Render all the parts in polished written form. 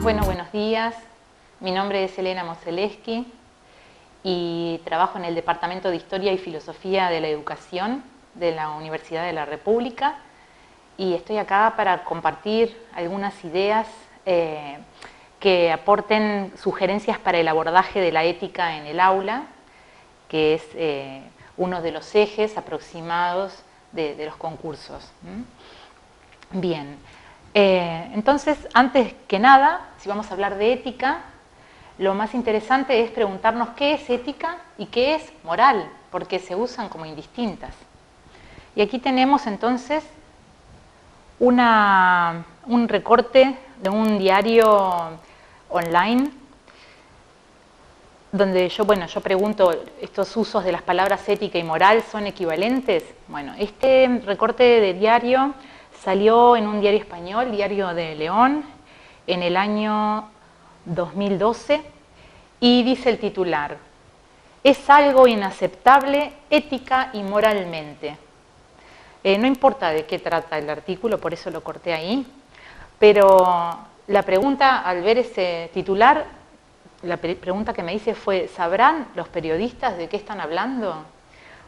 Bueno, buenos días. Mi nombre es Elena Moseleski y trabajo en el Departamento de Historia y Filosofía de la Educación de la Universidad de la República y estoy acá para compartir algunas ideas que aporten sugerencias para el abordaje de la ética en el aula, que es uno de los ejes aproximados de los concursos. Bien. Entonces, antes que nada, si vamos a hablar de ética, lo más interesante es preguntarnos qué es ética y qué es moral, porque se usan como indistintas. Y aquí tenemos entonces un recorte de un diario online donde yo pregunto, ¿estos usos de las palabras ética y moral son equivalentes? Bueno, este recorte de diario salió en un diario español, Diario de León, en el año 2012 y dice el titular: es algo inaceptable ética y moralmente. No importa de qué trata el artículo, por eso lo corté ahí, pero la pregunta al ver ese titular, la pregunta que me hice fue: ¿sabrán los periodistas de qué están hablando?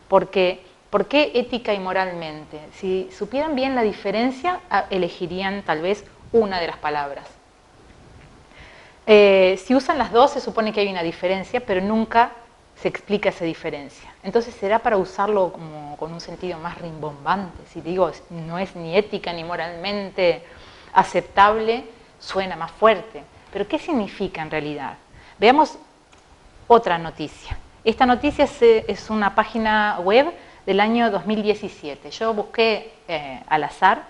Porque ¿por qué ética y moralmente? Si supieran bien la diferencia, elegirían tal vez una de las palabras. Si usan las dos, se supone que hay una diferencia, pero nunca se explica esa diferencia. Entonces, ¿será para usarlo como con un sentido más rimbombante? Si digo, no es ni ética ni moralmente aceptable, suena más fuerte. Pero ¿qué significa en realidad? Veamos otra noticia. Esta noticia es una página web del año 2017. Yo busqué al azar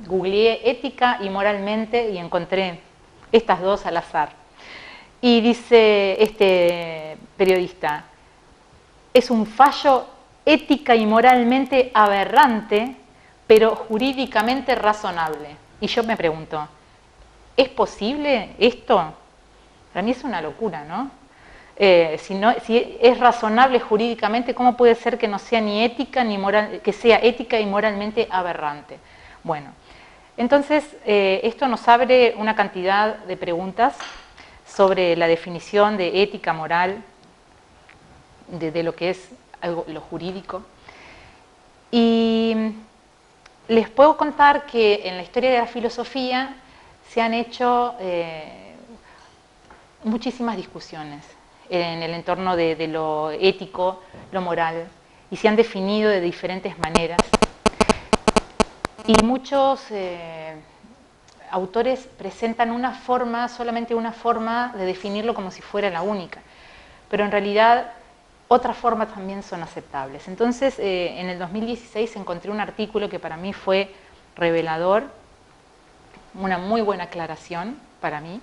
googleé ética y moralmente y encontré estas dos al azar. Y dice este periodista: es un fallo ética y moralmente aberrante, pero jurídicamente razonable. Y yo me pregunto, ¿es posible esto? Para mí es una locura, ¿no? Si es razonable jurídicamente, ¿cómo puede ser que no sea ni ética ni moral, que sea ética y moralmente aberrante? Bueno, entonces esto nos abre una cantidad de preguntas sobre la definición de ética moral, de lo que es lo jurídico. Y les puedo contar que en la historia de la filosofía se han hecho muchísimas discusiones en el entorno de lo ético, lo moral, y se han definido de diferentes maneras. Y muchos autores presentan una forma, solamente una forma de definirlo como si fuera la única, pero en realidad otras formas también son aceptables. Entonces, en el 2016 encontré un artículo que para mí fue revelador, una muy buena aclaración para mí,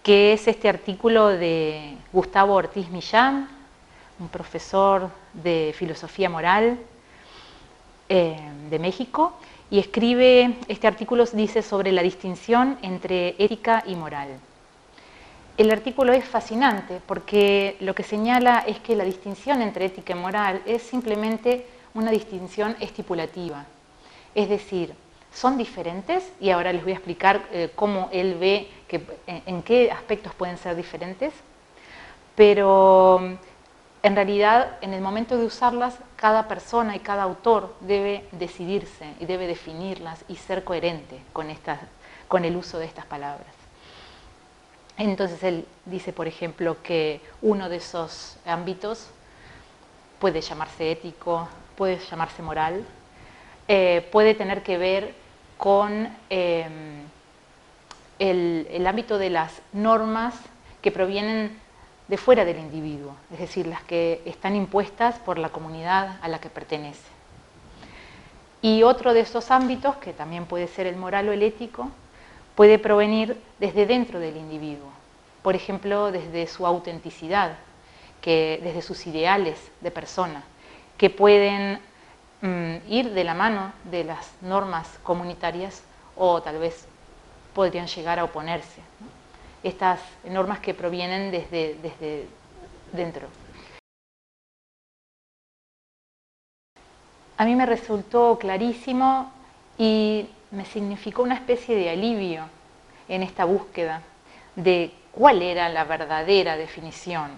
que es este artículo de Gustavo Ortiz Millán, un profesor de filosofía moral de México, y escribe, este artículo dice sobre la distinción entre ética y moral. El artículo es fascinante porque lo que señala es que la distinción entre ética y moral es simplemente una distinción estipulativa, es decir, son diferentes, y ahora les voy a explicar cómo él ve en qué aspectos pueden ser diferentes, pero en realidad en el momento de usarlas, cada persona y cada autor debe decidirse y debe definirlas y ser coherente con el uso de estas palabras. Entonces él dice, por ejemplo, que uno de esos ámbitos puede llamarse ético, puede llamarse moral, puede tener que ver con el ámbito de las normas que provienen de fuera del individuo, es decir, las que están impuestas por la comunidad a la que pertenece. Y otro de esos ámbitos, que también puede ser el moral o el ético, puede provenir desde dentro del individuo, por ejemplo, desde su autenticidad, desde sus ideales de persona, que pueden ir de la mano de las normas comunitarias o tal vez podrían llegar a oponerse, ¿no? Estas normas que provienen desde dentro. A mí me resultó clarísimo y me significó una especie de alivio en esta búsqueda de cuál era la verdadera definición,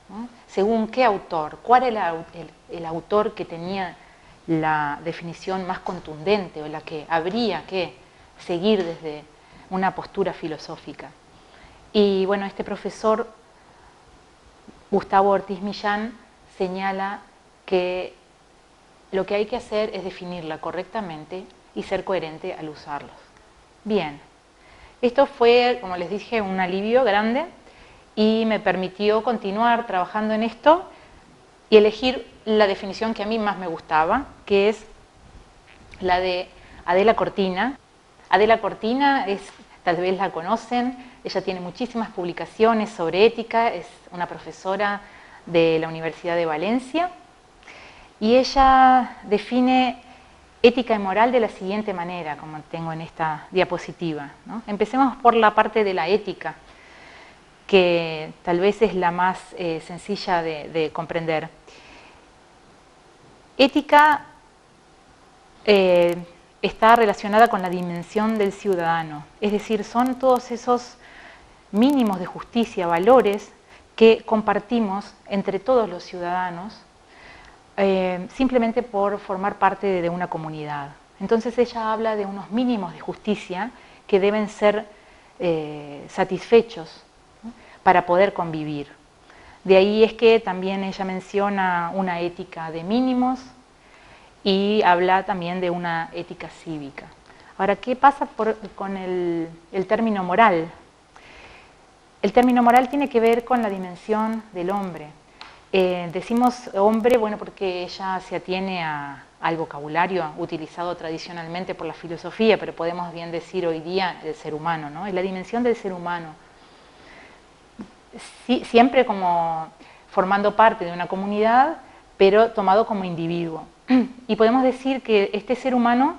¿no? Según qué autor, cuál era el autor que tenía la definición más contundente o la que habría que seguir desde una postura filosófica. Y bueno, este profesor, Gustavo Ortiz Millán, señala que lo que hay que hacer es definirla correctamente y ser coherente al usarlos. Bien, esto fue, como les dije, un alivio grande y me permitió continuar trabajando en esto y elegir la definición que a mí más me gustaba, que es la de Adela Cortina. Adela Cortina, tal vez la conocen, ella tiene muchísimas publicaciones sobre ética, es una profesora de la Universidad de Valencia y ella define ética y moral de la siguiente manera, como tengo en esta diapositiva, ¿no? Empecemos por la parte de la ética, que tal vez es la más sencilla de comprender. Ética está relacionada con la dimensión del ciudadano, es decir, son todos esos mínimos de justicia, valores que compartimos entre todos los ciudadanos simplemente por formar parte de una comunidad. Entonces ella habla de unos mínimos de justicia que deben ser satisfechos, ¿no?, para poder convivir. De ahí es que también ella menciona una ética de mínimos y habla también de una ética cívica. Ahora, ¿qué pasa con el término moral? El término moral tiene que ver con la dimensión del hombre. Decimos hombre, bueno, porque ella se atiene al vocabulario utilizado tradicionalmente por la filosofía, pero podemos bien decir hoy día el ser humano, ¿no? Es la dimensión del ser humano. Sí, siempre como formando parte de una comunidad, pero tomado como individuo. Y podemos decir que este ser humano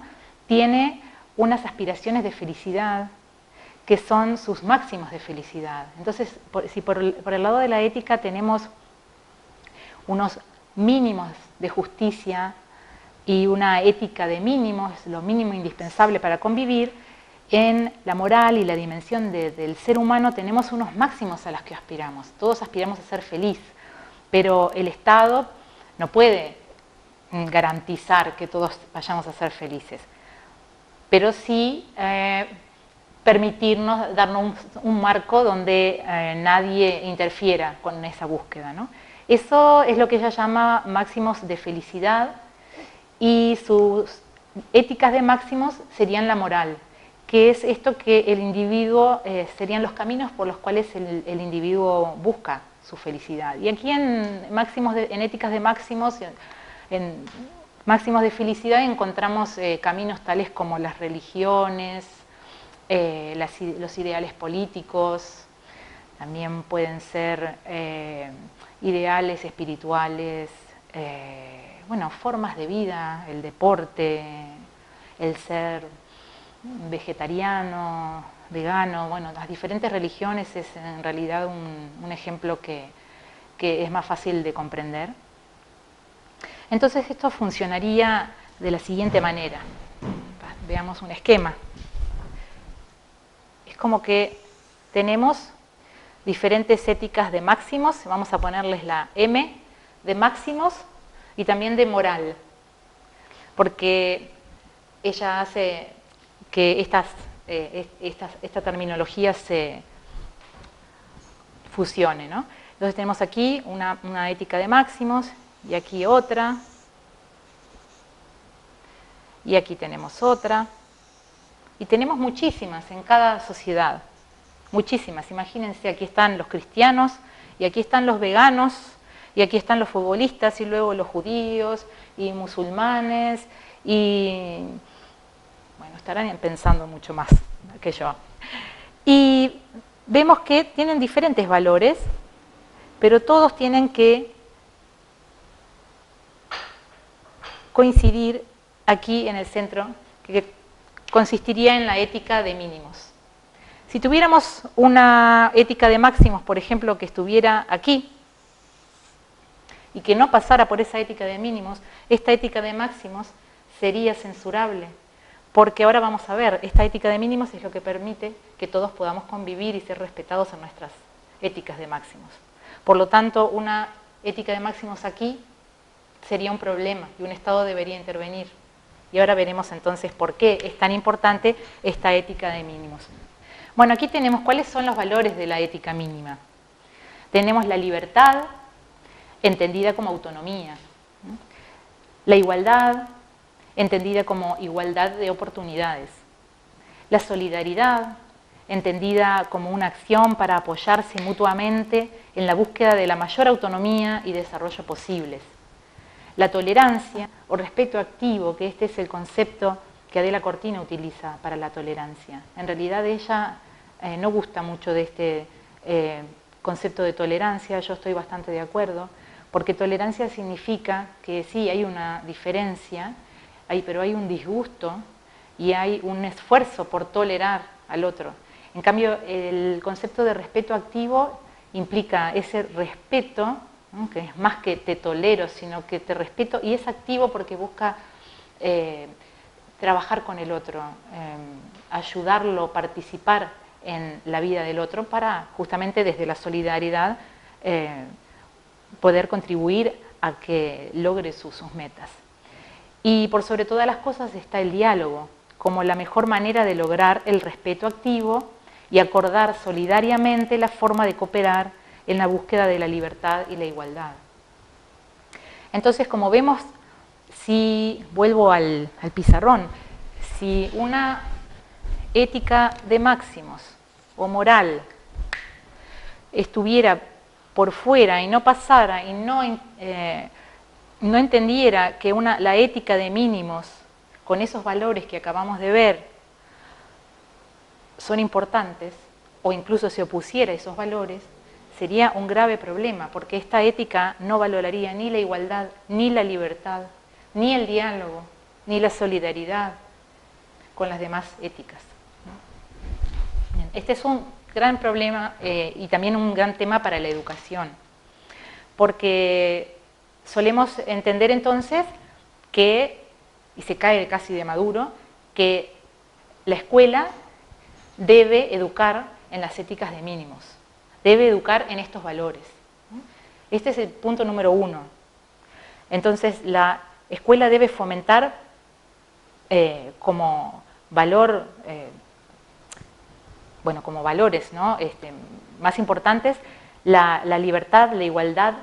tiene unas aspiraciones de felicidad que son sus máximos de felicidad. Entonces, si por el lado de la ética tenemos unos mínimos de justicia y una ética de mínimos, lo mínimo indispensable para convivir, en la moral y la dimensión del ser humano tenemos unos máximos a los que aspiramos. Todos aspiramos a ser feliz, pero el Estado no puede garantizar que todos vayamos a ser felices, pero sí permitirnos, darnos un marco donde nadie interfiera con esa búsqueda, ¿no? Eso es lo que ella llama máximos de felicidad y sus éticas de máximos serían la moral, que es esto que el individuo, serían los caminos por los cuales el individuo busca su felicidad. Y aquí en éticas de máximos, en máximos de felicidad encontramos caminos tales como las religiones, los ideales políticos, también pueden ser ideales espirituales, bueno, formas de vida, el deporte, el ser vegetariano, vegano, bueno, las diferentes religiones es en realidad un ejemplo que es más fácil de comprender. Entonces esto funcionaría de la siguiente manera. Veamos un esquema. Es como que tenemos diferentes éticas de máximos, vamos a ponerles la M de máximos y también de moral, porque ella hace que esta terminología se fusione, ¿no? Entonces tenemos aquí una ética de máximos y aquí otra, y aquí tenemos otra, y tenemos muchísimas en cada sociedad, muchísimas. Imagínense, aquí están los cristianos, y aquí están los veganos, y aquí están los futbolistas, y luego los judíos, y musulmanes, y bueno, estarán pensando mucho más que yo. Y vemos que tienen diferentes valores, pero todos tienen que coincidir aquí en el centro, que consistiría en la ética de mínimos. Si tuviéramos una ética de máximos, por ejemplo, que estuviera aquí y que no pasara por esa ética de mínimos, esta ética de máximos sería censurable, porque ahora vamos a ver, esta ética de mínimos es lo que permite que todos podamos convivir y ser respetados en nuestras éticas de máximos. Por lo tanto, una ética de máximos aquí sería un problema y un Estado debería intervenir. Y ahora veremos entonces por qué es tan importante esta ética de mínimos. Bueno, aquí tenemos cuáles son los valores de la ética mínima. Tenemos la libertad, entendida como autonomía. La igualdad, entendida como igualdad de oportunidades. La solidaridad, entendida como una acción para apoyarse mutuamente en la búsqueda de la mayor autonomía y desarrollo posibles. La tolerancia o respeto activo, que este es el concepto que Adela Cortina utiliza para la tolerancia. En realidad ella no gusta mucho de este concepto de tolerancia, yo estoy bastante de acuerdo, porque tolerancia significa que sí, hay una diferencia, pero hay un disgusto y hay un esfuerzo por tolerar al otro. En cambio, el concepto de respeto activo implica ese respeto, ¿no?, que es más que te tolero, sino que te respeto, y es activo porque busca trabajar con el otro, ayudarlo, participar en la vida del otro para justamente desde la solidaridad poder contribuir a que logre sus metas. Y por sobre todas las cosas está el diálogo, como la mejor manera de lograr el respeto activo y acordar solidariamente la forma de cooperar en la búsqueda de la libertad y la igualdad. Entonces, como vemos, si vuelvo al pizarrón, si una ética de máximos o moral estuviera por fuera y no pasara y no entendiera que la ética de mínimos con esos valores que acabamos de ver son importantes, o incluso se opusiera a esos valores, sería un grave problema, porque esta ética no valoraría ni la igualdad, ni la libertad, ni el diálogo, ni la solidaridad con las demás éticas. Bien, este es un gran problema y también un gran tema para la educación, porque solemos entender entonces que, y se cae casi de maduro, que la escuela debe educar en las éticas de mínimos, debe educar en estos valores. Este es el punto número 1. Entonces, la escuela debe fomentar como valor, como valores, ¿no?, más importantes, la libertad, la igualdad,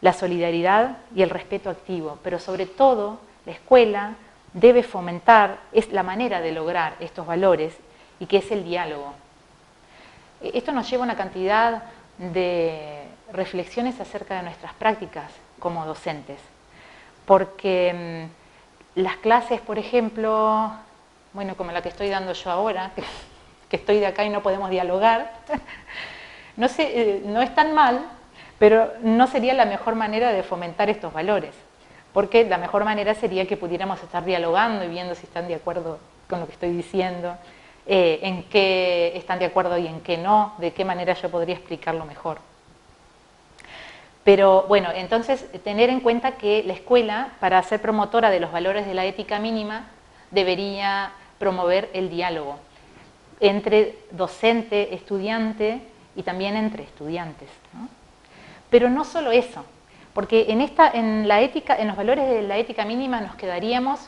la solidaridad y el respeto activo. Pero sobre todo, la escuela debe fomentar, es la manera de lograr estos valores, y que es el diálogo. Esto nos lleva a una cantidad de reflexiones acerca de nuestras prácticas como docentes, porque las clases, por ejemplo, como la que estoy dando yo ahora, que estoy de acá y no podemos dialogar, no es tan mal, pero no sería la mejor manera de fomentar estos valores, porque la mejor manera sería que pudiéramos estar dialogando y viendo si están de acuerdo con lo que estoy diciendo, en qué están de acuerdo y en qué no, de qué manera yo podría explicarlo mejor. Pero bueno, entonces tener en cuenta que la escuela, para ser promotora de los valores de la ética mínima, debería promover el diálogo entre docente, estudiante y también entre estudiantes, ¿no? Pero no solo eso, porque en los valores de la ética mínima nos quedaríamos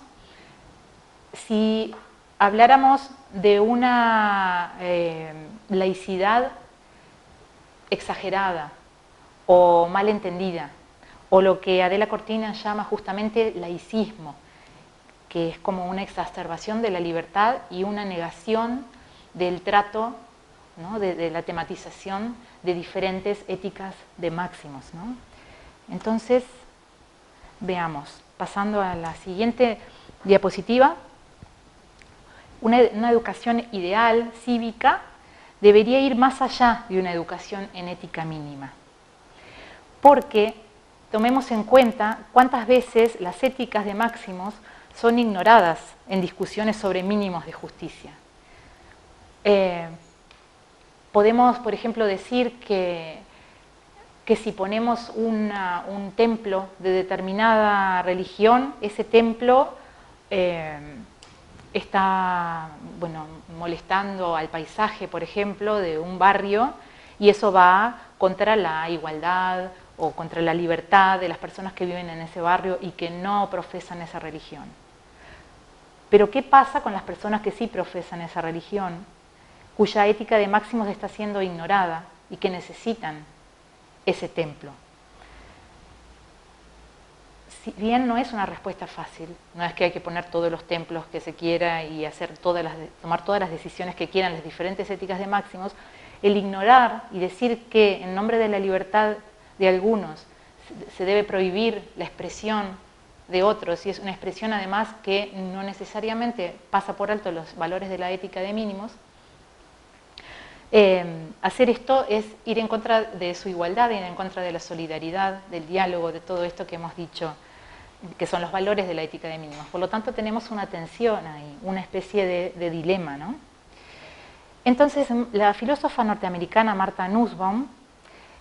si habláramos de una laicidad exagerada o mal entendida, o lo que Adela Cortina llama justamente laicismo, que es como una exacerbación de la libertad y una negación del trato, ¿no?, de la tematización de diferentes éticas de máximos, ¿no? Entonces, veamos, pasando a la siguiente diapositiva. Una educación ideal, cívica, debería ir más allá de una educación en ética mínima. Porque tomemos en cuenta cuántas veces las éticas de máximos son ignoradas en discusiones sobre mínimos de justicia. Podemos, por ejemplo, decir que si ponemos un templo de determinada religión, ese templo está, bueno, molestando al paisaje, por ejemplo, de un barrio, y eso va contra la igualdad o contra la libertad de las personas que viven en ese barrio y que no profesan esa religión. Pero ¿qué pasa con las personas que sí profesan esa religión, cuya ética de máximos está siendo ignorada y que necesitan ese templo? Si bien no es una respuesta fácil, no es que hay que poner todos los templos que se quiera y tomar todas las decisiones que quieran, las diferentes éticas de máximos, el ignorar y decir que en nombre de la libertad de algunos se debe prohibir la expresión de otros, y es una expresión además que no necesariamente pasa por alto los valores de la ética de mínimos, hacer esto es ir en contra de su igualdad, ir en contra de la solidaridad, del diálogo, de todo esto que hemos dicho, que son los valores de la ética de mínimos. Por lo tanto, tenemos una tensión ahí, una especie de dilema, ¿no? Entonces, la filósofa norteamericana Martha Nussbaum,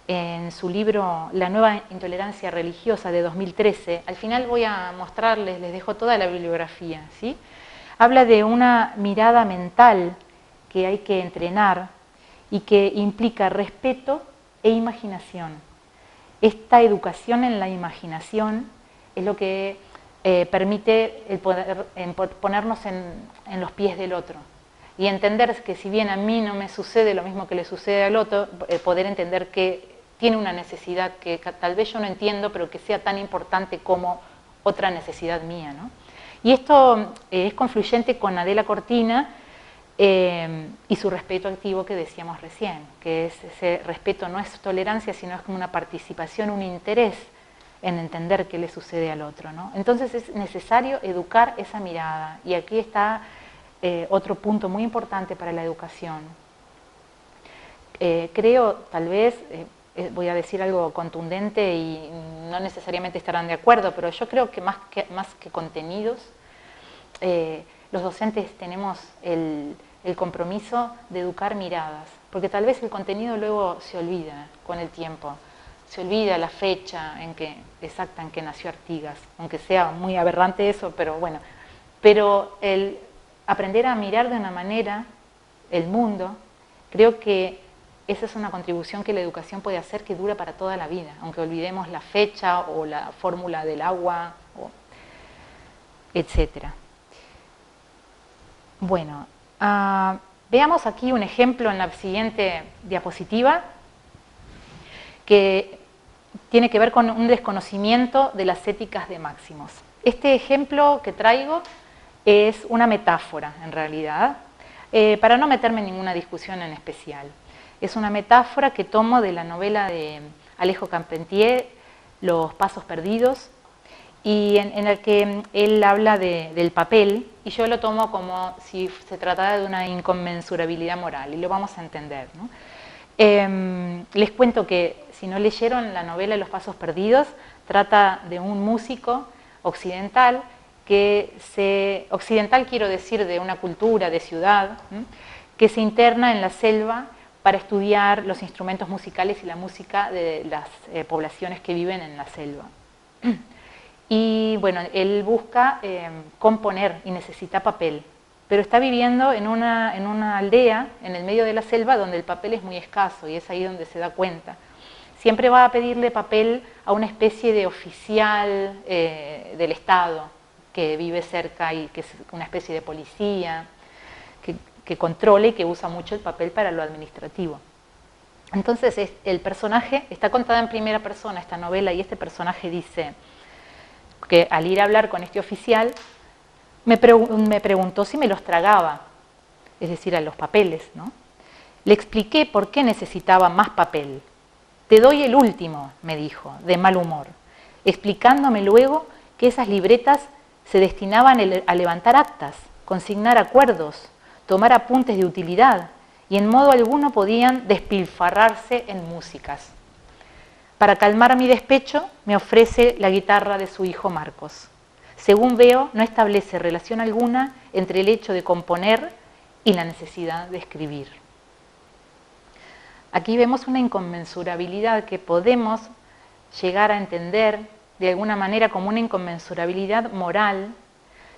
en su libro La nueva intolerancia religiosa de 2013, al final voy a mostrarles, les dejo toda la bibliografía, ¿sí? Habla de una mirada mental que hay que entrenar y que implica respeto e imaginación. Esta educación en la imaginación es lo que permite el poder, ponernos en los pies del otro y entender que si bien a mí no me sucede lo mismo que le sucede al otro, poder entender que tiene una necesidad que tal vez yo no entiendo, pero que sea tan importante como otra necesidad mía, ¿no? Y esto es confluyente con Adela Cortina y su respeto activo que decíamos recién, que ese respeto no es tolerancia, sino es como una participación, un interés en entender qué le sucede al otro, ¿no? Entonces es necesario educar esa mirada, y aquí está otro punto muy importante para la educación. Creo, tal vez, voy a decir algo contundente y no necesariamente estarán de acuerdo, pero yo creo que más que contenidos, los docentes tenemos el compromiso de educar miradas, porque tal vez el contenido luego se olvida con el tiempo, se olvida la fecha exacta en que nació Artigas, aunque sea muy aberrante eso, pero bueno, pero el aprender a mirar de una manera el mundo, creo que esa es una contribución que la educación puede hacer que dura para toda la vida, aunque olvidemos la fecha o la fórmula del agua, etc. Bueno, veamos aquí un ejemplo en la siguiente diapositiva que tiene que ver con un desconocimiento de las éticas de máximos. Este ejemplo que traigo es una metáfora, en realidad, para no meterme en ninguna discusión en especial. Es una metáfora que tomo de la novela de Alejo Carpentier, Los pasos perdidos, y en el que él habla del papel, y yo lo tomo como si se tratara de una inconmensurabilidad moral, y lo vamos a entender, ¿no? Les cuento que si no leyeron la novela Los pasos perdidos, trata de un músico occidental occidental quiero decir de una cultura, de ciudad, que se interna en la selva para estudiar los instrumentos musicales y la música de las poblaciones que viven en la selva. Y bueno, él busca componer y necesita papel, pero está viviendo en una aldea en el medio de la selva donde el papel es muy escaso, y es ahí donde se da cuenta. Siempre va a pedirle papel a una especie de oficial del Estado que vive cerca y que es una especie de policía que controla y que usa mucho el papel para lo administrativo. Entonces el personaje, está contada en primera persona esta novela, y este personaje dice que al ir a hablar con este oficial me preguntó si me los tragaba, es decir, a los papeles, ¿no? Le expliqué por qué necesitaba más papel. Te doy el último, me dijo, de mal humor, explicándome luego que esas libretas se destinaban a levantar actas, consignar acuerdos, tomar apuntes de utilidad, y en modo alguno podían despilfarrarse en músicas. Para calmar mi despecho, me ofrece la guitarra de su hijo Marcos. Según veo, no establece relación alguna entre el hecho de componer y la necesidad de escribir. Aquí vemos una inconmensurabilidad que podemos llegar a entender de alguna manera como una inconmensurabilidad moral,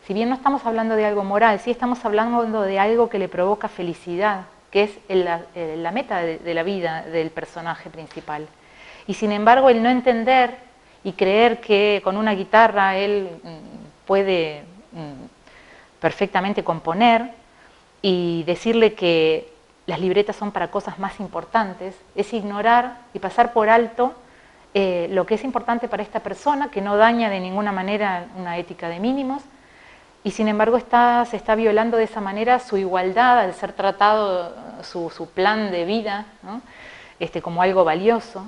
si bien no estamos hablando de algo moral, sí estamos hablando de algo que le provoca felicidad, que es la meta de la vida del personaje principal. Y sin embargo, el no entender y creer que con una guitarra él puede perfectamente componer y decirle que las libretas son para cosas más importantes, es ignorar y pasar por alto lo que es importante para esta persona, que no daña de ninguna manera una ética de mínimos, y sin embargo se está violando de esa manera su igualdad al ser tratado su plan de vida, ¿no? Como algo valioso.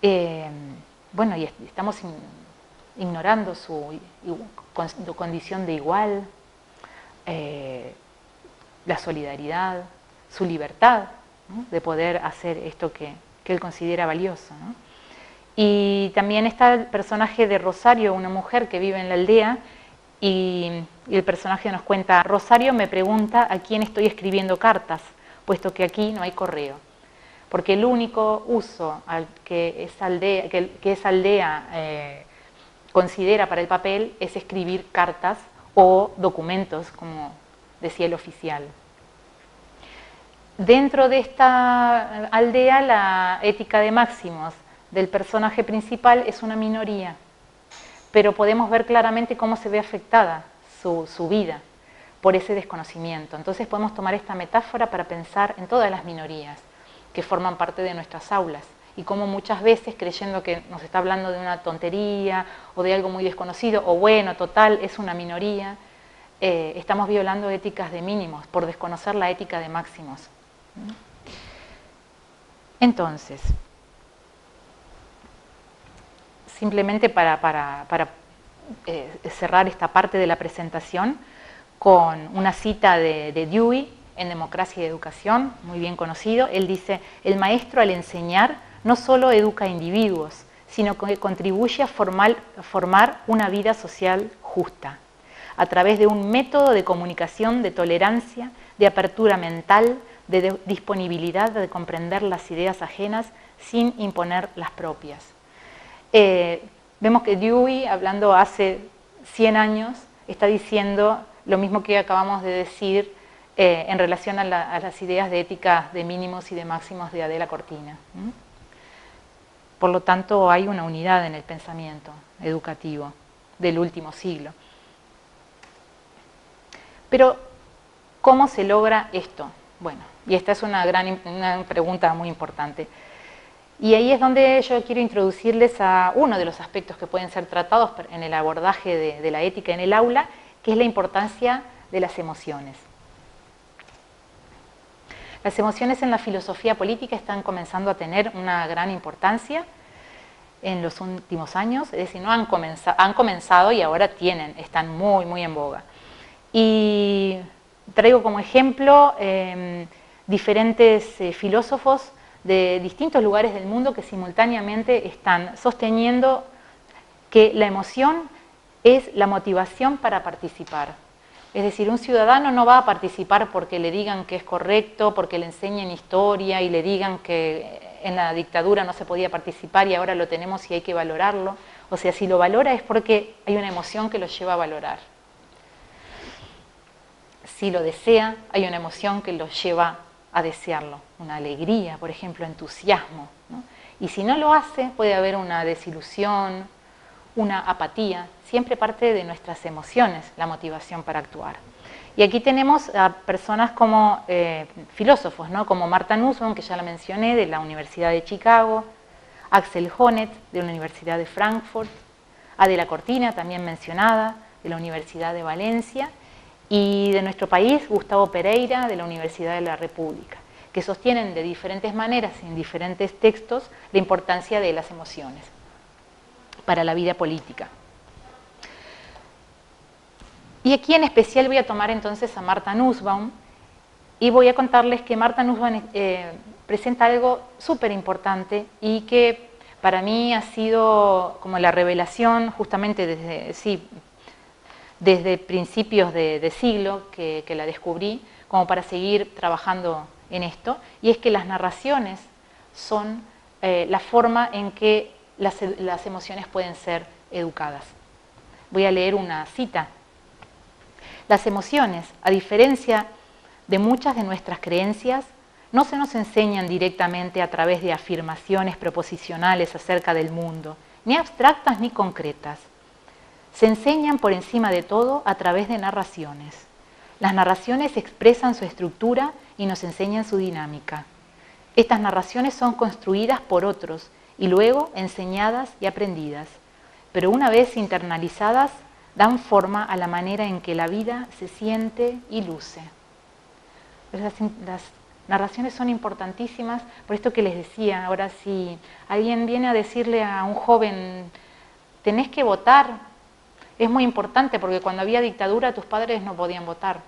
Bueno, y estamos ignorando su condición de igual, la solidaridad, su libertad, ¿no? De poder hacer esto que él considera valioso, ¿no? Y también está el personaje de Rosario, una mujer que vive en la aldea, y el personaje nos cuenta: Rosario me pregunta a quién estoy escribiendo cartas, puesto que aquí no hay correo, porque el único uso que esa aldea considera para el papel es escribir cartas o documentos, como decía el oficial. Dentro de esta aldea, la ética de máximos del personaje principal es una minoría, pero podemos ver claramente cómo se ve afectada su vida por ese desconocimiento. Entonces podemos tomar esta metáfora para pensar en todas las minorías que forman parte de nuestras aulas y cómo muchas veces, creyendo que nos está hablando de una tontería o de algo muy desconocido, o bueno, total, es una minoría, estamos violando éticas de mínimos por desconocer la ética de máximos. Entonces, simplemente para cerrar esta parte de la presentación con una cita de Dewey en Democracia y Educación, muy bien conocido. Él dice: el maestro al enseñar no solo educa a individuos, sino que contribuye a formar una vida social justa, a través de un método de comunicación, de tolerancia, de apertura mental, de disponibilidad de comprender las ideas ajenas sin imponer las propias. Vemos que Dewey, hablando hace 100 años, está diciendo lo mismo que acabamos de decir en relación a las ideas de ética de mínimos y de máximos de Adela Cortina. Por lo tanto, hay una unidad en el pensamiento educativo del último siglo. Pero, ¿cómo se logra esto? Bueno, y esta es una pregunta muy importante. Y ahí es donde yo quiero introducirles a uno de los aspectos que pueden ser tratados en el abordaje de la ética en el aula, que es la importancia de las emociones. Las emociones en la filosofía política están comenzando a tener una gran importancia en los últimos años, es decir, no han comenzado y ahora están muy, muy en boga. Y traigo como ejemplo diferentes filósofos de distintos lugares del mundo que simultáneamente están sosteniendo que la emoción es la motivación para participar. Es decir, un ciudadano no va a participar porque le digan que es correcto, porque le enseñen historia y le digan que en la dictadura no se podía participar y ahora lo tenemos y hay que valorarlo. O sea, si lo valora es porque hay una emoción que lo lleva a valorar. Si lo desea, hay una emoción que lo lleva a desearlo, una alegría, por ejemplo, entusiasmo, ¿no? Y si no lo hace, puede haber una desilusión, una apatía, siempre parte de nuestras emociones, la motivación para actuar. Y aquí tenemos a personas como filósofos, ¿no? Como Martha Nussbaum, que ya la mencioné, de la Universidad de Chicago, Axel Honneth, de la Universidad de Frankfurt, Adela Cortina, también mencionada, de la Universidad de Valencia, y de nuestro país, Gustavo Pereira, de la Universidad de la República, que sostienen de diferentes maneras, en diferentes textos, la importancia de las emociones para la vida política. Y aquí en especial voy a tomar entonces a Martha Nussbaum y voy a contarles que Martha Nussbaum presenta algo súper importante y que para mí ha sido como la revelación justamente desde principios de siglo que la descubrí, como para seguir trabajando en esto, y es que las narraciones son la forma en que las emociones pueden ser educadas. Voy a leer una cita Las emociones, a diferencia de muchas de nuestras creencias, no se nos enseñan directamente a través de afirmaciones proposicionales acerca del mundo, ni abstractas ni concretas. Se enseñan por encima de todo a través de narraciones. Las narraciones expresan su estructura y nos enseñan su dinámica. Estas narraciones son construidas por otros y luego enseñadas y aprendidas, pero una vez internalizadas dan forma a la manera en que la vida se siente y luce. Las narraciones son importantísimas, por esto que les decía. Ahora, si alguien viene a decirle a un joven, tenés que votar, es muy importante porque cuando había dictadura tus padres no podían votar.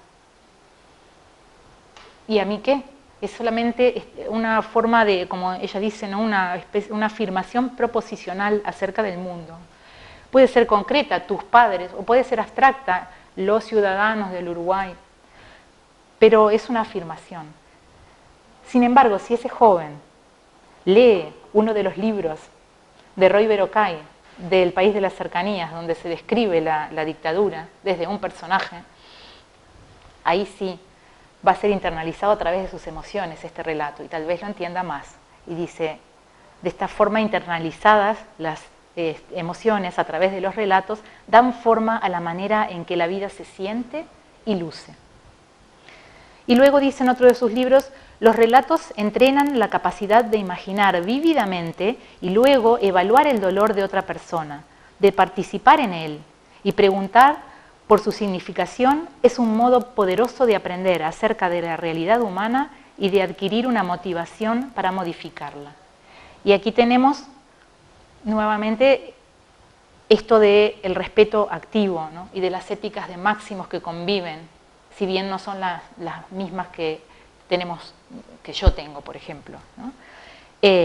¿Y a mí qué? Es solamente una forma de, como ella dice, ¿no? una afirmación proposicional acerca del mundo. Puede ser concreta, tus padres, o puede ser abstracta, los ciudadanos del Uruguay, pero es una afirmación. Sin embargo, si ese joven lee uno de los libros de Roy Berocay, del País de las Cercanías, donde se describe la dictadura desde un personaje, ahí sí va a ser internalizado a través de sus emociones este relato, y tal vez lo entienda más. Y dice, de esta forma internalizadas las emociones a través de los relatos dan forma a la manera en que la vida se siente y luce. Y luego dice en otro de sus libros, los relatos entrenan la capacidad de imaginar vívidamente y luego evaluar el dolor de otra persona, de participar en él y preguntar por su significación es un modo poderoso de aprender acerca de la realidad humana y de adquirir una motivación para modificarla. Y aquí tenemos nuevamente esto del respeto activo, ¿no? Y de las éticas de máximos que conviven, si bien no son las mismas que yo tengo, por ejemplo, ¿no?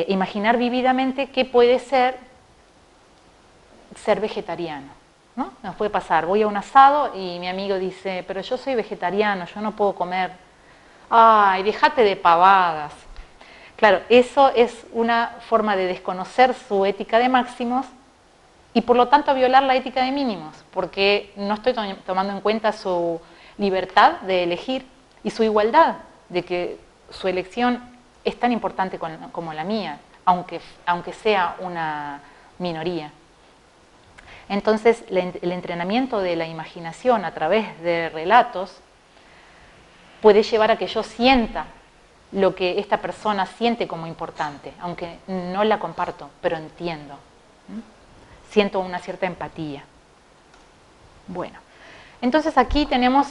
Imaginar vívidamente qué puede ser vegetariano, ¿no? Nos puede pasar, voy a un asado y mi amigo dice, pero yo soy vegetariano, yo no puedo comer. Ay, déjate de pavadas. Claro, eso es una forma de desconocer su ética de máximos y por lo tanto violar la ética de mínimos, porque no estoy tomando en cuenta su libertad de elegir y su igualdad, de que su elección es tan importante como la mía, aunque sea una minoría. Entonces, el entrenamiento de la imaginación a través de relatos puede llevar a que yo sienta lo que esta persona siente como importante, aunque no la comparto, pero entiendo. Siento una cierta empatía. Bueno, entonces aquí tenemos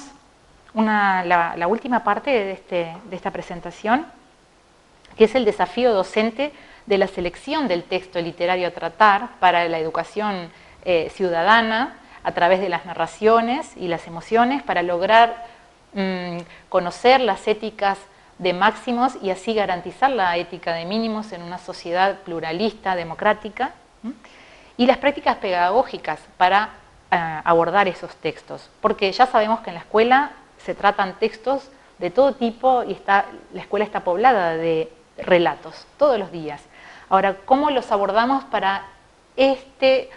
la última parte de esta presentación, que es el desafío docente de la selección del texto literario a tratar para la educación ciudadana a través de las narraciones y las emociones para lograr conocer las éticas de máximos y así garantizar la ética de mínimos en una sociedad pluralista, democrática, y las prácticas pedagógicas para abordar esos textos, porque ya sabemos que en la escuela se tratan textos de todo tipo y la escuela está poblada de relatos todos los días. Ahora, ¿cómo los abordamos para esta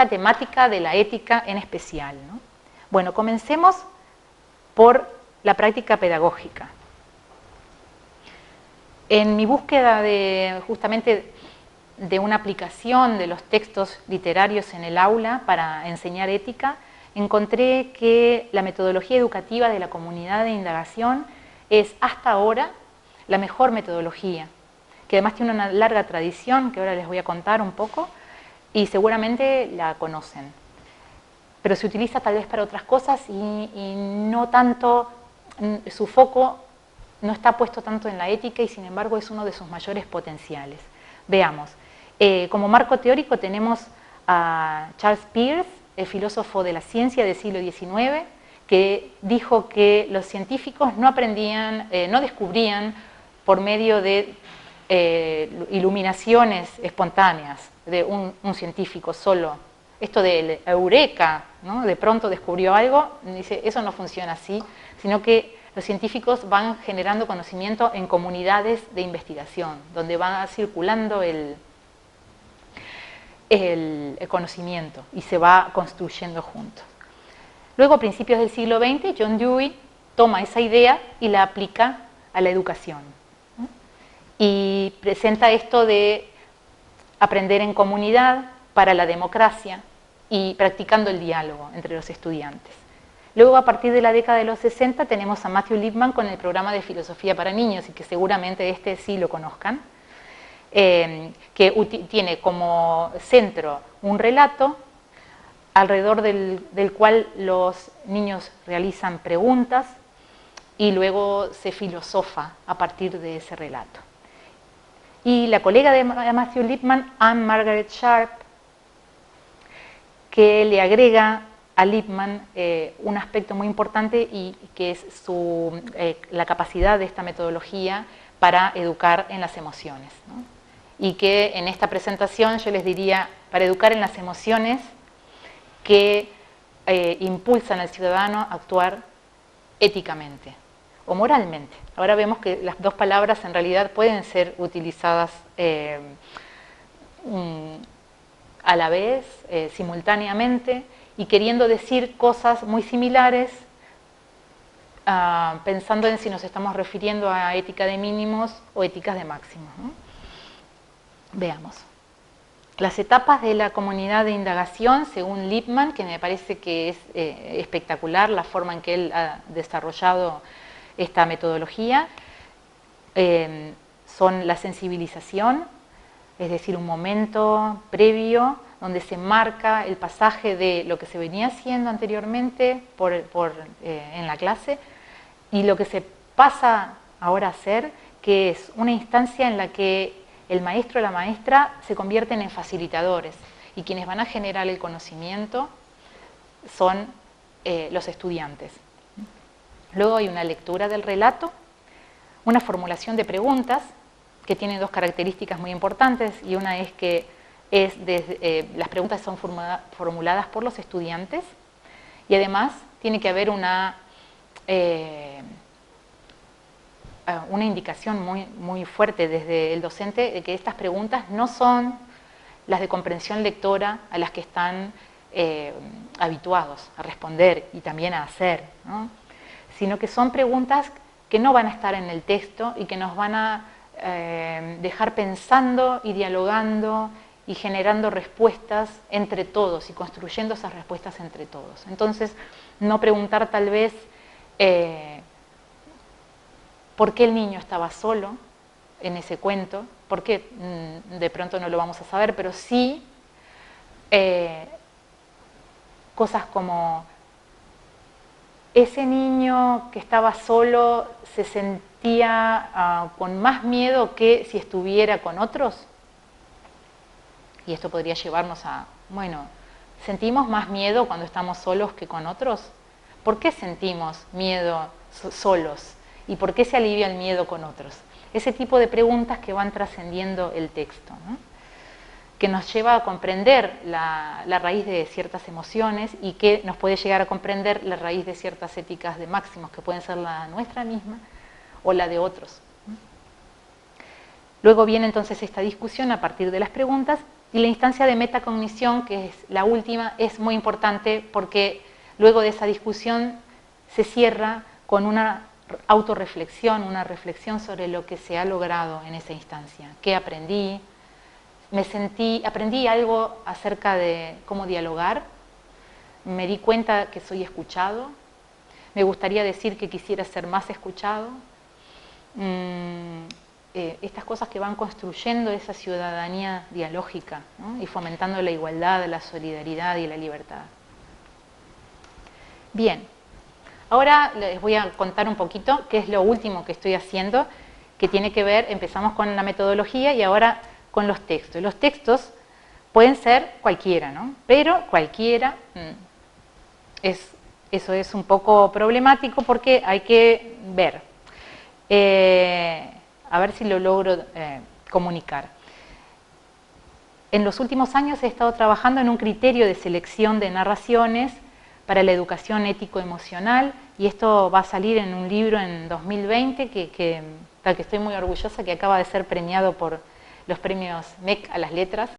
temática de la ética en especial, ¿no? Bueno, comencemos por la práctica pedagógica. En mi búsqueda justamente de una aplicación de los textos literarios en el aula para enseñar ética, encontré que la metodología educativa de la comunidad de indagación es hasta ahora la mejor metodología, que además tiene una larga tradición que ahora les voy a contar un poco y seguramente la conocen. Pero se utiliza tal vez para otras cosas y no tanto, su foco no está puesto tanto en la ética y sin embargo es uno de sus mayores potenciales. Veamos, como marco teórico tenemos a Charles Peirce, el filósofo de la ciencia del siglo XIX, que dijo que los científicos no descubrían por medio de iluminaciones espontáneas de un científico solo. Esto del eureka, ¿no? De pronto descubrió algo, dice, eso no funciona así, sino que los científicos van generando conocimiento en comunidades de investigación, donde va circulando el conocimiento y se va construyendo juntos. Luego, a principios del siglo XX, John Dewey toma esa idea y la aplica a la educación, ¿no? Y presenta esto de aprender en comunidad para la democracia y practicando el diálogo entre los estudiantes. Luego, a partir de la década de los 60, tenemos a Matthew Lipman con el programa de filosofía para niños, y que seguramente este sí lo conozcan, que tiene como centro un relato alrededor del cual los niños realizan preguntas y luego se filosofa a partir de ese relato. Y la colega de Matthew Lipman, Anne Margaret Sharp, que le agrega a Lipman un aspecto muy importante, y que es la capacidad de esta metodología para educar en las emociones, ¿no? Y que en esta presentación yo les diría, para educar en las emociones que impulsan al ciudadano a actuar éticamente o moralmente. Ahora vemos que las dos palabras en realidad pueden ser utilizadas a la vez, simultáneamente, y queriendo decir cosas muy similares, pensando en si nos estamos refiriendo a ética de mínimos o éticas de máximos, ¿no? Veamos. Las etapas de la comunidad de indagación, según Lipman, que me parece que es espectacular la forma en que él ha desarrollado esta metodología, son la sensibilización, es decir, un momento previo donde se marca el pasaje de lo que se venía haciendo anteriormente en la clase y lo que se pasa ahora a hacer, que es una instancia en la que el maestro o la maestra se convierten en facilitadores, y quienes van a generar el conocimiento son los estudiantes. Luego hay una lectura del relato, una formulación de preguntas que tienen dos características muy importantes, y una es que las preguntas son formuladas por los estudiantes, y además tiene que haber una indicación muy fuerte desde el docente de que estas preguntas no son las de comprensión lectora a las que están habituados a responder y también a hacer, ¿no? Sino que son preguntas que no van a estar en el texto y que nos van a dejar pensando y dialogando y generando respuestas entre todos y construyendo esas respuestas entre todos. Entonces, no preguntar tal vez por qué el niño estaba solo en ese cuento, porque de pronto no lo vamos a saber, pero sí cosas como: ese niño que estaba solo se sentía con más miedo que si estuviera con otros. Y esto podría llevarnos a, bueno, ¿sentimos más miedo cuando estamos solos que con otros? ¿Por qué sentimos miedo solos? ¿Y por qué se alivia el miedo con otros? Ese tipo de preguntas que van trascendiendo el texto, ¿no? Que nos lleva a comprender la raíz de ciertas emociones, y que nos puede llegar a comprender la raíz de ciertas éticas de máximos, que pueden ser la nuestra misma o la de otros. Luego viene entonces esta discusión a partir de las preguntas, y la instancia de metacognición, que es la última, es muy importante porque luego de esa discusión se cierra con una autorreflexión, una reflexión sobre lo que se ha logrado en esa instancia. ¿Qué aprendí? Aprendí algo acerca de cómo dialogar, me di cuenta que soy escuchado, me gustaría decir que quisiera ser más escuchado. Estas cosas que van construyendo esa ciudadanía dialógica, ¿no? Y fomentando la igualdad, la solidaridad y la libertad. Bien, ahora les voy a contar un poquito qué es lo último que estoy haciendo, que tiene que ver, empezamos con la metodología y ahora con los textos. Los textos pueden ser cualquiera, ¿no? Pero cualquiera, eso es un poco problemático porque hay que ver. A ver si lo logro comunicar. En los últimos años he estado trabajando en un criterio de selección de narraciones para la educación ético-emocional, y esto va a salir en un libro en 2020 del que estoy muy orgullosa, que acaba de ser premiado por los premios MEC a las letras.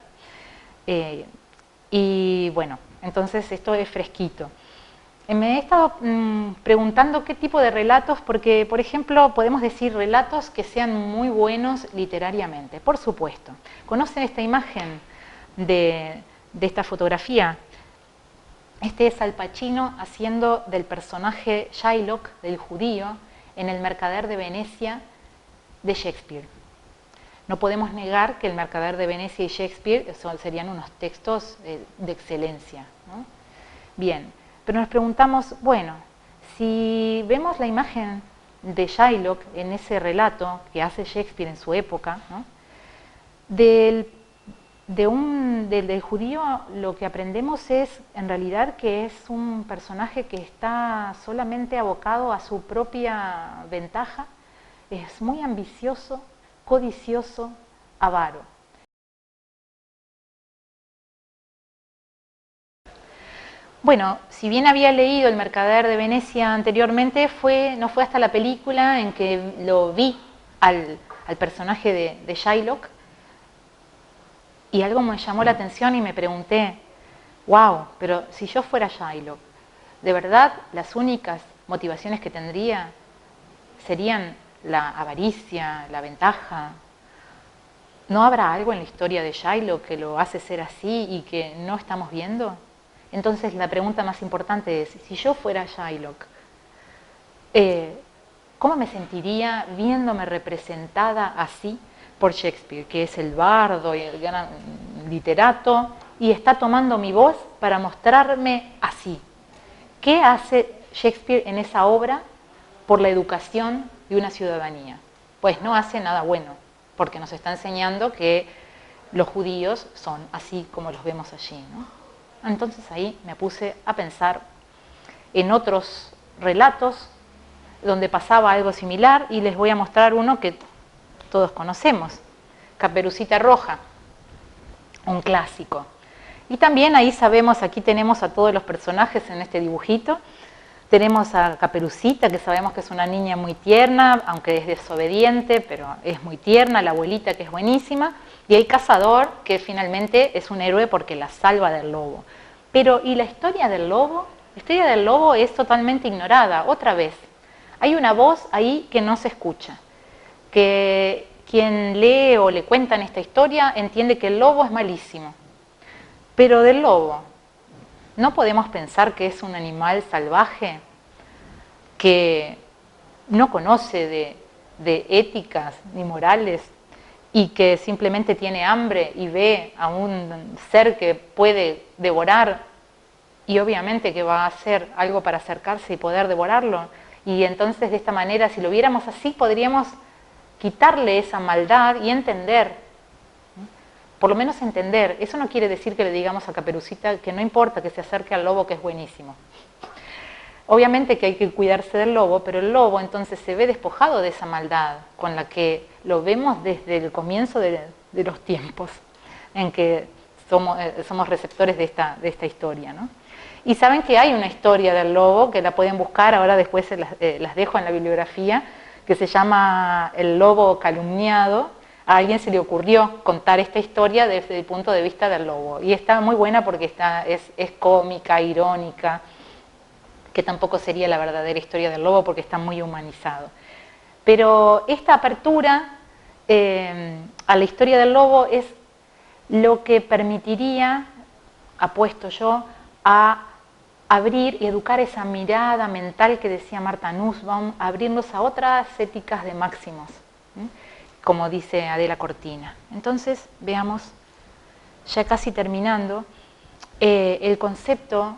Y bueno, entonces esto es fresquito. Me he estado preguntando qué tipo de relatos, porque, por ejemplo, podemos decir relatos que sean muy buenos literariamente, por supuesto. ¿Conocen esta imagen de esta fotografía? Este es Al Pacino haciendo del personaje Shylock, del judío, en El Mercader de Venecia de Shakespeare. No podemos negar que El Mercader de Venecia y Shakespeare serían unos textos de excelencia, ¿no? Bien, pero nos preguntamos, bueno, si vemos la imagen de Shylock en ese relato que hace Shakespeare en su época, ¿no? del judío lo que aprendemos es, en realidad, que es un personaje que está solamente abocado a su propia ventaja, es muy ambicioso, codicioso, avaro. Bueno, si bien había leído El Mercader de Venecia anteriormente, no fue hasta la película en que lo vi al personaje de Shylock, y algo me llamó la atención y me pregunté, wow, pero si yo fuera Shylock, ¿de verdad las únicas motivaciones que tendría serían la avaricia, la ventaja? ¿No habrá algo en la historia de Shylock que lo hace ser así y que no estamos viendo? Entonces la pregunta más importante es, si yo fuera Shylock, ¿cómo me sentiría viéndome representada así por Shakespeare, que es el bardo y el gran literato, y está tomando mi voz para mostrarme así? ¿Qué hace Shakespeare en esa obra por la educación de una ciudadanía? Pues no hace nada bueno, porque nos está enseñando que los judíos son así como los vemos allí, ¿no? Entonces ahí me puse a pensar en otros relatos donde pasaba algo similar, y les voy a mostrar uno que todos conocemos, Caperucita Roja, un clásico. Y también ahí sabemos, aquí tenemos a todos los personajes en este dibujito. Tenemos a Caperucita, que sabemos que es una niña muy tierna, aunque es desobediente, pero es muy tierna, la abuelita, que es buenísima, y el cazador, que finalmente es un héroe porque la salva del lobo. Pero, ¿y la historia del lobo? La historia del lobo es totalmente ignorada, otra vez. Hay una voz ahí que no se escucha, que quien lee o le cuentan esta historia entiende que el lobo es malísimo. Pero del lobo, ¿no podemos pensar que es un animal salvaje que no conoce de éticas ni morales y que simplemente tiene hambre y ve a un ser que puede devorar, y obviamente que va a hacer algo para acercarse y poder devorarlo? Y entonces, de esta manera, si lo viéramos así, podríamos quitarle esa maldad y entender, por lo menos entender. Eso no quiere decir que le digamos a Caperucita que no importa que se acerque al lobo, que es buenísimo. Obviamente que hay que cuidarse del lobo, pero el lobo entonces se ve despojado de esa maldad con la que lo vemos desde el comienzo de los tiempos en que somos receptores de esta historia, ¿no? Y saben que hay una historia del lobo, que la pueden buscar, ahora después las dejo en la bibliografía, que se llama El lobo calumniado. A alguien se le ocurrió contar esta historia desde el punto de vista del lobo, y está muy buena porque es cómica, irónica, que tampoco sería la verdadera historia del lobo porque está muy humanizado. Pero esta apertura a la historia del lobo es lo que permitiría, apuesto yo, a abrir y educar esa mirada mental que decía Martha Nussbaum, abrirnos a otras éticas de máximos, como dice Adela Cortina. Entonces, veamos, ya casi terminando, el concepto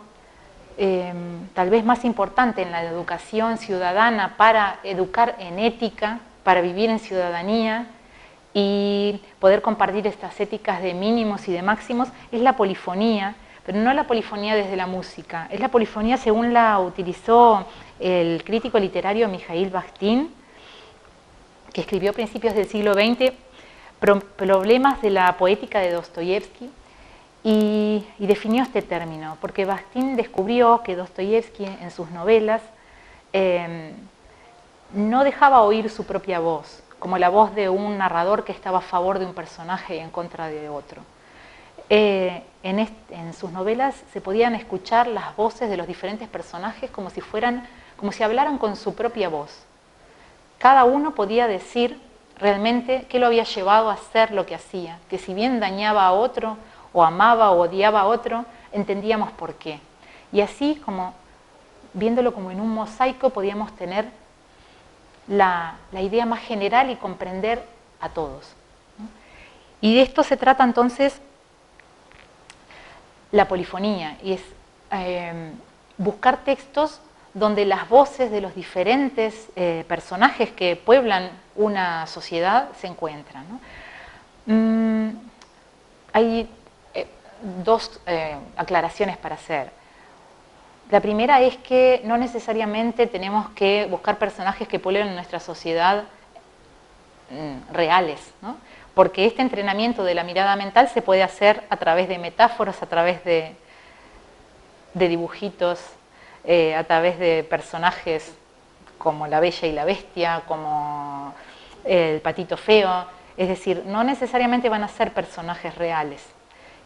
tal vez más importante en la educación ciudadana para educar en ética, para vivir en ciudadanía y poder compartir estas éticas de mínimos y de máximos, es la polifonía, pero no la polifonía desde la música, es la polifonía según la utilizó el crítico literario Mikhail Bakhtin, que escribió a principios del siglo XX Problemas de la poética de Dostoyevsky, y definió este término, porque Bakhtin descubrió que Dostoyevsky en sus novelas no dejaba oír su propia voz, como la voz de un narrador que estaba a favor de un personaje y en contra de otro. en sus novelas se podían escuchar las voces de los diferentes personajes como si hablaran con su propia voz. Cada uno podía decir realmente qué lo había llevado a hacer lo que hacía, que si bien dañaba a otro, o amaba o odiaba a otro, entendíamos por qué. Y así, como viéndolo como en un mosaico, podíamos tener la idea más general y comprender a todos. Y de esto se trata entonces la polifonía, y es buscar textos donde las voces de los diferentes personajes que pueblan una sociedad se encuentran, ¿no? Hay dos aclaraciones para hacer. La primera es que no necesariamente tenemos que buscar personajes que pueblen nuestra sociedad reales, ¿no? Porque este entrenamiento de la mirada mental se puede hacer a través de metáforas, a través de dibujitos, a través de personajes como la Bella y la Bestia, como el Patito Feo. Es decir, no necesariamente van a ser personajes reales.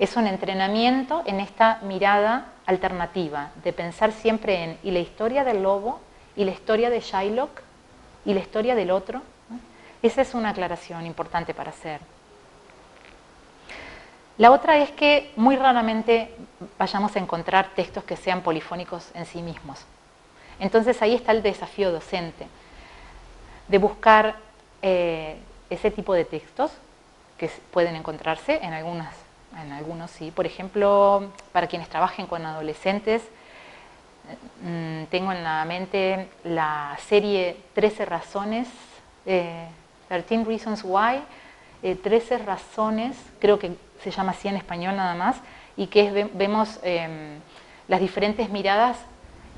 Es un entrenamiento en esta mirada alternativa, de pensar siempre en y la historia del lobo, y la historia de Shylock, y la historia del otro. Esa es una aclaración importante para hacer. La otra es que muy raramente vayamos a encontrar textos que sean polifónicos en sí mismos. Entonces ahí está el desafío docente, de buscar ese tipo de textos que pueden encontrarse en algunos sí. Por ejemplo, para quienes trabajen con adolescentes, tengo en la mente la serie 13 razones, 13 Reasons Why, 13 razones, creo que se llama así en español nada más, y que vemos las diferentes miradas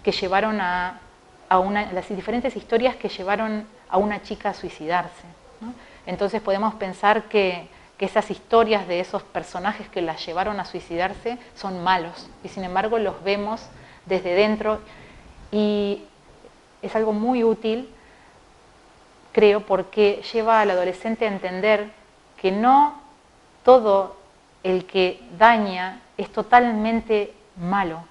que llevaron las diferentes historias que llevaron a una chica a suicidarse, ¿no? Entonces podemos pensar que esas historias de esos personajes que las llevaron a suicidarse son malos, y sin embargo los vemos desde dentro, y es algo muy útil, creo, porque lleva al adolescente a entender que no todo el que daña es totalmente malo,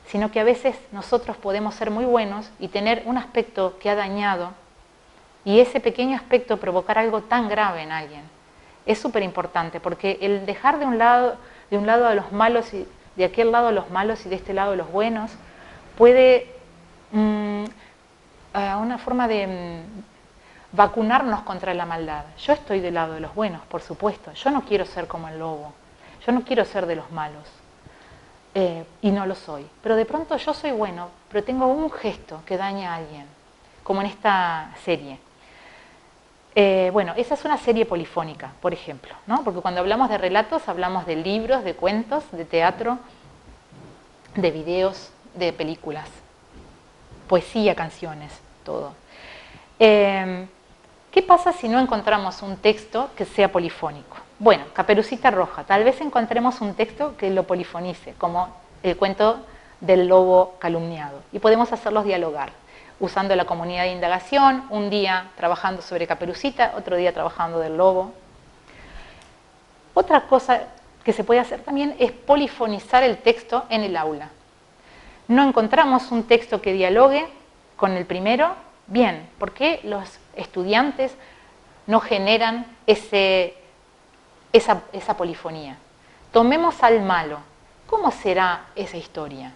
sino que a veces nosotros podemos ser muy buenos y tener un aspecto que ha dañado, y ese pequeño aspecto provocar algo tan grave en alguien. Es súper importante, porque el dejar de un lado a los malos, y de aquel lado a los malos y de este lado a los buenos, puede una forma de vacunarnos contra la maldad. Yo estoy del lado de los buenos, por supuesto. Yo no quiero ser como el lobo. Yo no quiero ser de los malos. Y no lo soy. Pero de pronto yo soy bueno, pero tengo un gesto que daña a alguien, como en esta serie. Bueno, esa es una serie polifónica, por ejemplo, ¿no? Porque cuando hablamos de relatos, hablamos de libros, de cuentos, de teatro, de videos, de películas, poesía, canciones, todo. ¿Qué pasa si no encontramos un texto que sea polifónico? Bueno, Caperucita Roja, tal vez encontremos un texto que lo polifonice, como el cuento del lobo calumniado, y podemos hacerlos dialogar, usando la comunidad de indagación, un día trabajando sobre Caperucita, otro día trabajando del lobo. Otra cosa que se puede hacer también es polifonizar el texto en el aula. No encontramos un texto que dialogue con el primero. Bien, ¿por qué los estudiantes no generan esa polifonía? Tomemos al malo. ¿Cómo será esa historia?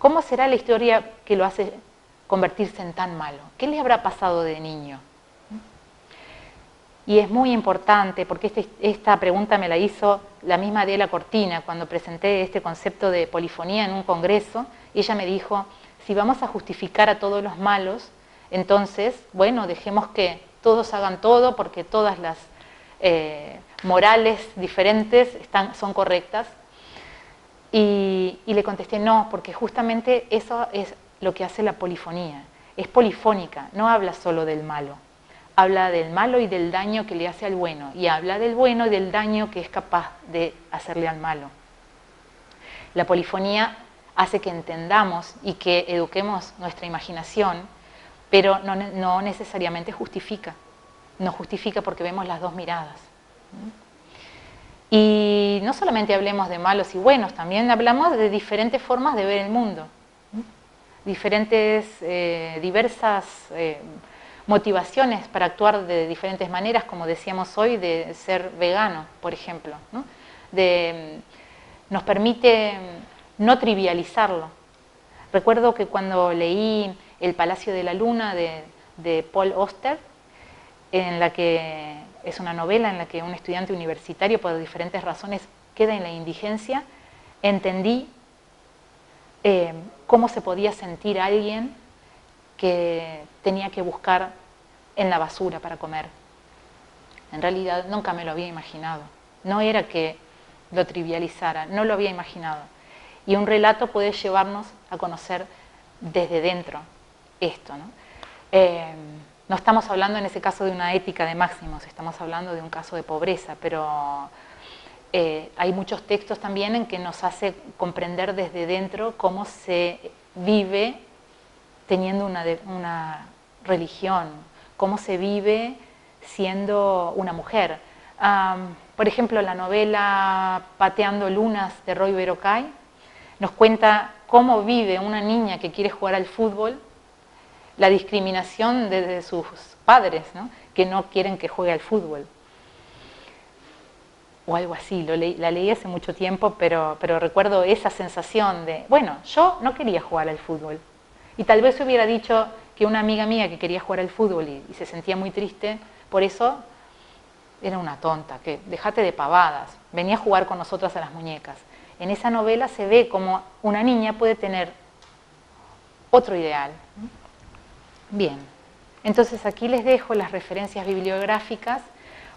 ¿Cómo será la historia que lo hace convertirse en tan malo? ¿Qué le habrá pasado de niño? Y es muy importante, porque esta pregunta me la hizo la misma Adela Cortina cuando presenté este concepto de polifonía en un congreso, y ella me dijo, si vamos a justificar a todos los malos, entonces, bueno, dejemos que todos hagan todo, porque todas las morales diferentes son correctas. Y le contesté, no, porque justamente eso es lo que hace la polifonía. Es polifónica, no habla solo del malo. Habla del malo y del daño que le hace al bueno, y habla del bueno y del daño que es capaz de hacerle al malo. La polifonía hace que entendamos y que eduquemos nuestra imaginación, pero no necesariamente justifica. No justifica porque vemos las dos miradas. Y no solamente hablemos de malos y buenos, también hablamos de diferentes formas de ver el mundo, diversas motivaciones para actuar de diferentes maneras, como decíamos hoy, de ser vegano, por ejemplo, ¿no? Nos permite no trivializarlo. Recuerdo que cuando leí El Palacio de la Luna de Paul Auster, en la que es una novela en la que un estudiante universitario por diferentes razones queda en la indigencia, entendí cómo se podía sentir alguien que tenía que buscar en la basura para comer. En realidad nunca me lo había imaginado. No era que lo trivializara, no lo había imaginado. Y un relato puede llevarnos a conocer desde dentro esto, ¿no? No estamos hablando en ese caso de una ética de máximos, estamos hablando de un caso de pobreza, pero hay muchos textos también en que nos hace comprender desde dentro cómo se vive teniendo una religión, cómo se vive siendo una mujer. Por ejemplo, la novela Pateando Lunas de Roy Berocay nos cuenta cómo vive una niña que quiere jugar al fútbol, la discriminación de sus padres, ¿no? Que no quieren que juegue al fútbol. O algo así, la leí hace mucho tiempo, pero recuerdo esa sensación de, bueno, yo no quería jugar al fútbol. Y tal vez hubiera dicho que una amiga mía que quería jugar al fútbol y se sentía muy triste, por eso era una tonta, que dejate de pavadas, venía a jugar con nosotras a las muñecas. En esa novela se ve como una niña puede tener otro ideal. Bien, entonces aquí les dejo las referencias bibliográficas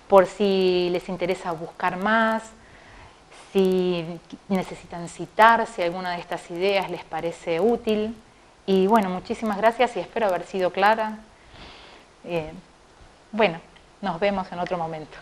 por si les interesa buscar más, si necesitan citar, si alguna de estas ideas les parece útil. Y bueno, muchísimas gracias y espero haber sido clara. Bueno, nos vemos en otro momento.